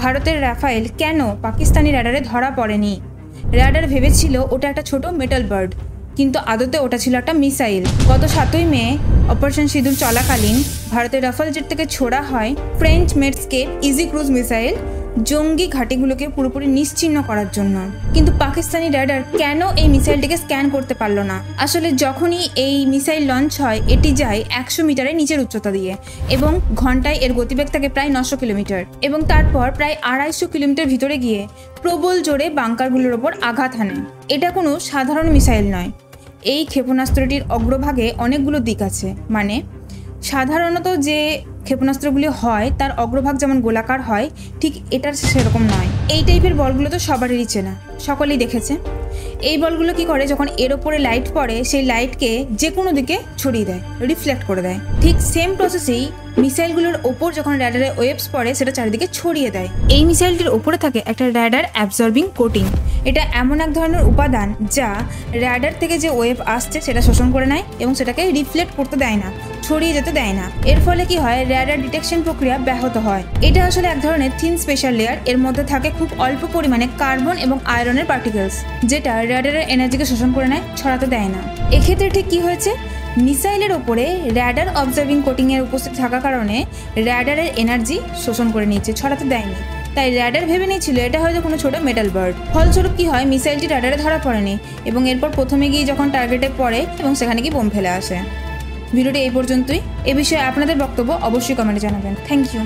ভারতের রাফায়েল কেন পাকিস্তানি র্যাডারে ধরা পড়েনি। র্যাডার ভেবেছিল ওটা একটা ছোট মেটাল বার্ড, কিন্তু আদতে ওটা ছিল একটা মিসাইল। গত 7ই মে অপারেশন সিঁদুর চলাকালীন ভারতের রাফাল জেট থেকে ছোড়া হয় ফ্রেঞ্চ মেডস্কেপ ইজি ক্রুজ মিসাইল জঙ্গি ঘাঁটিগুলোকে পুরোপুরি নিশ্চিহ্ন করার জন্য। কিন্তু পাকিস্তানি র্যাডার কেন এই মিসাইলটিকে স্ক্যান করতে পারলো না? আসলে যখনই এই মিসাইল লঞ্চ হয় এটি যায় 100 মিটারের নিচের উচ্চতা দিয়ে এবং ঘন্টায় এর গতিবেগ থাকে প্রায় 900 কিলোমিটার এবং তারপর প্রায় 250 কিলোমিটার ভিতরে গিয়ে প্রবল জোরে বাংকারগুলোর ওপর আঘাত হানে। এটা কোনো সাধারণ মিসাইল নয়। এই ক্ষেপণাস্ত্রটির অগ্রভাগে অনেকগুলো দিক আছে, মানে সাধারণত যে ক্ষেপণাস্ত্রগুলি হয় তার অগ্রভাগ যেমন গোলাকার হয়, ঠিক এটার সেরকম নয়। এই টাইপের বলগুলো তো সবারই চেনা, সকলেই দেখেছে। এই বলগুলো কি করে, যখন এর ওপরে লাইট পড়ে সেই লাইটকে যে কোনো দিকে ছড়িয়ে দেয়, রিফ্লেক্ট করে দেয়। ঠিক সেম প্রসেসেই মিসাইলগুলোর ওপর যখন র্যাডারে ওয়েভস পড়ে সেটা চারিদিকে ছড়িয়ে দেয়। এই মিসাইলটির ওপরে থাকে একটা র্যাডার অ্যাবজর্বিং কোটিং। এটা এমন এক ধরনের উপাদান যা র্যাডার থেকে যে ওয়েভ আসছে সেটা শোষণ করে নেয় এবং সেটাকে রিফ্লেক্ট করতে দেয় না, ছড়িয়ে যেতে দেয় না। এর ফলে কি হয়, র্যাডার ডিটেকশন প্রক্রিয়া ব্যাহত হয়। এটা আসলে এক ধরনের থিন স্পেশাল লেয়ার। এর মধ্যে থাকে খুব অল্প পরিমাণে কার্বন এবং আয়রনের পার্টিকেলস, যেটা র্যাডারের এনার্জিকে শোষণ করে নেয়, ছড়াতে দেয় না। এক্ষেত্রে ঠিক কি হয়েছে, মিসাইলের ওপরে র্যাডার অবজার্ভিং কোটিং এর উপস্থিত থাকার কারণে র্যাডারের এনার্জি শোষণ করে নিচ্ছে, ছড়াতে দেয়নি। তাই র্যাডার ভেবে নিয়েছিল এটা হয়তো কোনো ছোট মেটাল বার্ড। ফলস্বরূপ কি হয়, মিসাইলটি র্যাডারে ধরা পড়েনি এবং এরপর প্রথমে গিয়ে যখন টার্গেটে পড়ে এবং সেখানে গিয়ে বোম ফেলে আসে। ভিডিওটি এই পর্যন্তই। এ বিষয়ে আপনাদের বক্তব্য অবশ্যই কমেন্টে জানাবেন। Thank you.